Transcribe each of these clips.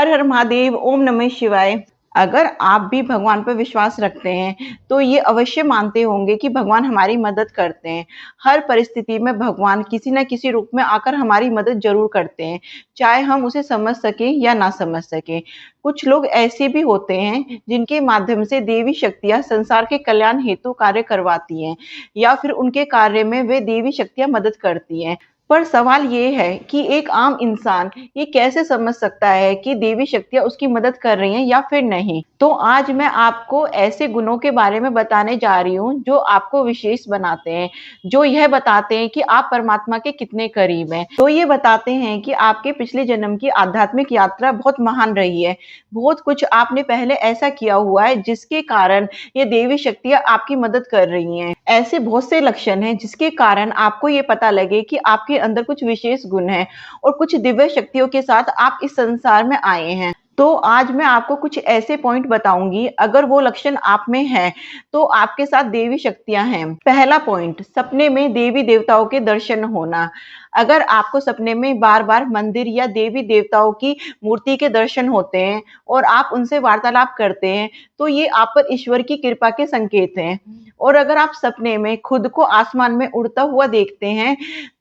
हर हर महादेव, ओम नमः शिवाय। अगर आप भी भगवान पर विश्वास रखते हैं, तो ये अवश्य मानते होंगे कि भगवान हमारी मदद करते हैं। हर परिस्थिति में भगवान किसी न किसी रूप में आकर हमारी मदद ज़रूर करते हैं, चाहे हम उसे समझ सकें या ना समझ सकें। कुछ लोग ऐसे भी होते हैं, जिनके माध्यम से देवी शक्तियाँ संसार के कल्याण हेतु कार्य करवाती हैं या फिर उनके कार्य में वे देवी शक्तियाँ मदद करती हैं। पर सवाल ये है कि एक आम इंसान ये कैसे समझ सकता है कि देवी शक्तियाँ उसकी मदद कर रही हैं या फिर नहीं? तो आज मैं आपको ऐसे गुणों के बारे में बताने जा रही हूँ जो आपको विशेष बनाते हैं, जो यह बताते हैं कि आप परमात्मा के कितने करीब हैं। तो ये बताते हैं कि आपके पिछले जन्म की आध्यात्मिक यात्रा बहुत महान रही है। बहुत कुछ आपने पहले ऐसा किया हुआ है जिसके कारण ये देवी शक्तियाँ आपकी मदद कर रही हैं। ऐसे बहुत से लक्षण हैं जिसके कारण आपको ये पता लगे कि आपके अंदर कुछ विशेष गुण हैं और कुछ दिव्य शक्तियों के साथ आप इस संसार में आए हैं। तो आज मैं आपको कुछ ऐसे पॉइंट बताऊंगी, अगर वो लक्षण आप में है तो आपके साथ देवी शक्तियां हैं। पहला पॉइंट, सपने में देवी देवताओं के दर्शन होना। अगर आपको सपने में बार बार मंदिर या देवी देवताओं की मूर्ति के दर्शन होते हैं और आप उनसे वार्तालाप करते हैं, तो ये आप पर ईश्वर की कृपा के संकेत हैं। और अगर आप सपने में खुद को आसमान में उड़ता हुआ देखते हैं,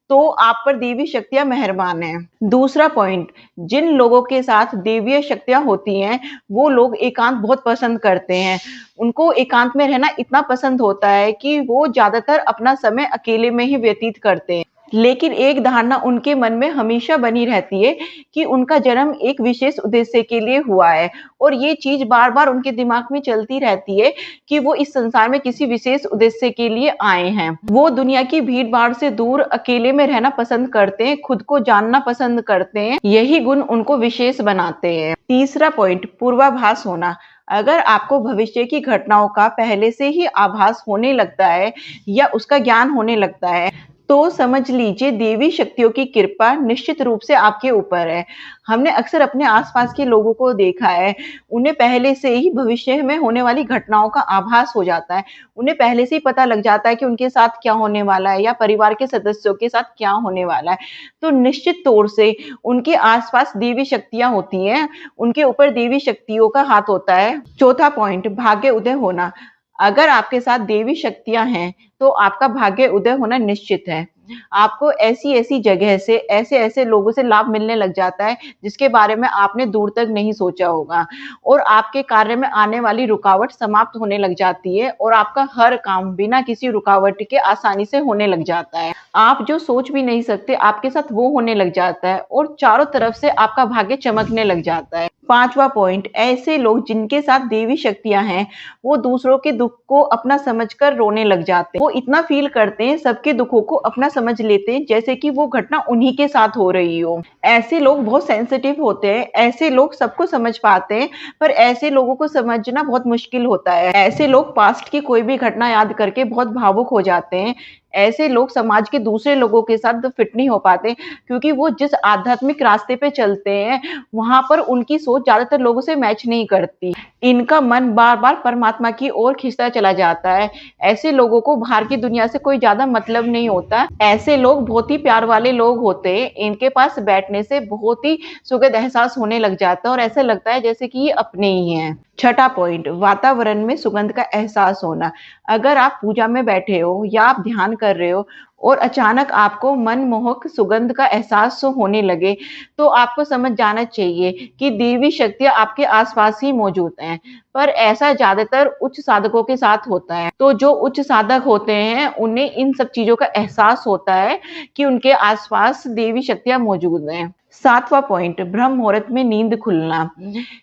तो आप पर देवी शक्तियां मेहरबान हैं। दूसरा पॉइंट, जिन लोगों के साथ देवीय शक्तियां होती हैं, वो लोग एकांत बहुत पसंद करते हैं। उनको एकांत में रहना इतना पसंद होता है कि वो ज्यादातर अपना समय अकेले में ही व्यतीत करते हैं। लेकिन एक धारणा उनके मन में हमेशा बनी रहती है कि उनका जन्म एक विशेष उद्देश्य के लिए हुआ है, और ये चीज बार बार उनके दिमाग में चलती रहती है कि वो इस संसार में किसी विशेष उद्देश्य के लिए आए हैं। वो दुनिया की भीड़ भाड़ से दूर अकेले में रहना पसंद करते हैं, खुद को जानना पसंद करते हैं। यही गुण उनको विशेष बनाते हैं। तीसरा पॉइंट, पूर्वाभास होना। अगर आपको भविष्य की घटनाओं का पहले से ही आभास होने लगता है या उसका ज्ञान होने लगता है, तो समझ लीजिए देवी शक्तियों की कृपा निश्चित रूप से आपके ऊपर है। हमने अक्सर अपने आसपास के लोगों को देखा है, उन्हें पहले से ही भविष्य में होने वाली घटनाओं का आभास हो जाता है। उन्हें पहले से ही पता लग जाता है कि उनके साथ क्या होने वाला है या परिवार के सदस्यों के साथ क्या होने वाला है। तो निश्चित तौर से उनके आसपास देवी शक्तियां होती हैं, उनके ऊपर देवी शक्तियों का हाथ होता है। चौथा पॉइंट, भाग्य उदय होना। अगर आपके साथ देवी शक्तियां हैं, तो आपका भाग्य उदय होना निश्चित है। आपको ऐसी ऐसी जगह से, ऐसे ऐसे लोगों से लाभ मिलने लग जाता है जिसके बारे में आपने दूर तक नहीं सोचा होगा, और आपके कार्य में आने वाली रुकावट समाप्त होने लग जाती है और आपका हर काम बिना किसी रुकावट के आसानी से होने लग जाता है। आप जो सोच भी नहीं सकते, आपके साथ वो होने लग जाता है और चारों तरफ से आपका भाग्य चमकने लग जाता है। पांचवा पॉइंट, ऐसे लोग जिनके साथ देवी शक्तियां हैं, वो दूसरों के दुख को अपना समझकर रोने लग जाते हैं। वो इतना फील करते हैं, सबके दुखों को अपना समझ लेते हैं, जैसे कि वो घटना उन्हीं के साथ हो रही हो। ऐसे लोग बहुत सेंसिटिव होते हैं। ऐसे लोग सबको समझ पाते हैं, पर ऐसे लोगों को समझना बहुत मुश्किल होता है। ऐसे लोग पास्ट की कोई भी घटना याद करके बहुत भावुक हो जाते हैं। ऐसे लोग समाज के दूसरे लोगों के साथ फिट नहीं हो पाते, क्योंकि वो जिस आध्यात्मिक रास्ते पे चलते हैं, वहां पर उनकी सोच ज्यादातर लोगों से मैच नहीं करती। इनका मन बार बार परमात्मा की ओर खिंचता चला जाता है। ऐसे लोगों को बाहर की दुनिया से कोई ज्यादा मतलब नहीं होता। ऐसे लोग बहुत ही प्यार वाले लोग होते हैं। इनके पास बैठने से बहुत ही सुखद एहसास होने लग जाता है और ऐसा लगता है जैसे कि ये अपने ही हैं। छठा पॉइंट, वातावरण में सुगंध का एहसास होना। अगर आप पूजा में बैठे हो या आप ध्यान कर रहे हो और अचानक आपको मनमोहक सुगंध का एहसास होने लगे, तो आपको समझ जाना चाहिए कि देवी शक्तियां आपके आसपास ही मौजूद हैं। पर ऐसा ज्यादातर उच्च साधकों के साथ होता है। तो जो उच्च साधक होते हैं, उन्हें इन सब चीजों का एहसास होता है कि उनके आसपास देवी शक्तियां मौजूद हैं। सातवां पॉइंट, ब्रह्म मुहूर्त में नींद खुलना।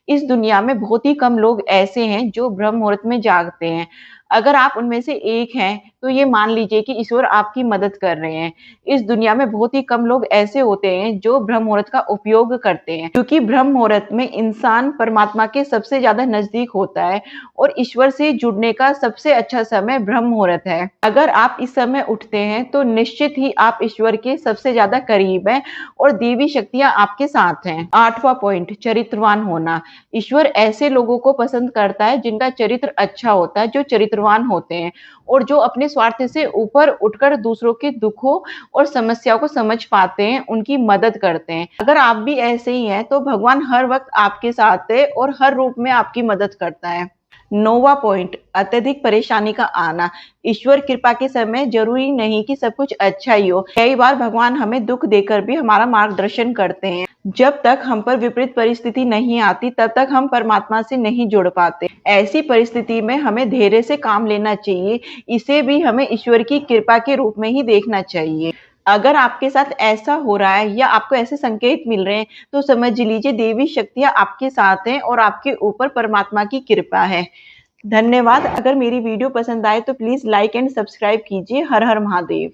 इस दुनिया में बहुत ही कम लोग ऐसे हैं जो ब्रह्म मुहूर्त में जागते हैं। अगर आप उनमें से एक हैं, तो ये मान लीजिए कि ईश्वर आपकी मदद कर रहे हैं। इस दुनिया में बहुत ही कम लोग ऐसे होते हैं जो ब्रह्म मुहूर्त का उपयोग करते हैं, क्योंकि ब्रह्म मुहूर्त में इंसान परमात्मा के सबसे ज्यादा नजदीक होता है और ईश्वर से जुड़ने का सबसे अच्छा समय ब्रह्म मुहूर्त है। अगर आप इस समय उठते हैं, तो निश्चित ही आप ईश्वर के सबसे ज्यादा करीब हैं और देवी शक्तियां आपके साथ हैं। आठवां पॉइंट, चरित्रवान होना। ईश्वर ऐसे लोगों को पसंद करता है जिनका चरित्र अच्छा होता है, जो चरित्रवान चरित्रवान होते हैं और जो अपने स्वार्थ से ऊपर उठकर दूसरों के दुखों और समस्याओं को समझ पाते हैं, उनकी मदद करते हैं। अगर आप भी ऐसे ही हैं, तो भगवान हर वक़्त आपके साथ है और हर रूप में आपकी मदद करता है। 9वां पॉइंट, अत्यधिक परेशानी का आना। ईश्वर कृपा के समय ज़रूरी नहीं कि सब कुछ अच्छा ही हो। कई बार भगवान हमें दुःख देकर भी हमारा मार्गदर्शन करते हैं। जब तक हम पर विपरीत परिस्थिति नहीं आती, तब तक हम परमात्मा से नहीं जुड़ पाते। ऐसी परिस्थिति में हमें धैर्य से काम लेना चाहिए। इसे भी हमें ईश्वर की कृपा के रूप में ही देखना चाहिए। अगर आपके साथ ऐसा हो रहा है या आपको ऐसे संकेत मिल रहे हैं, तो समझ लीजिए देवी शक्तियाँ आपके साथ हैं और आपके ऊपर परमात्मा की कृपा है। धन्यवाद। अगर मेरी वीडियो पसंद आए तो प्लीज़ लाइक एंड सब्सक्राइब कीजिए। हर हर महादेव।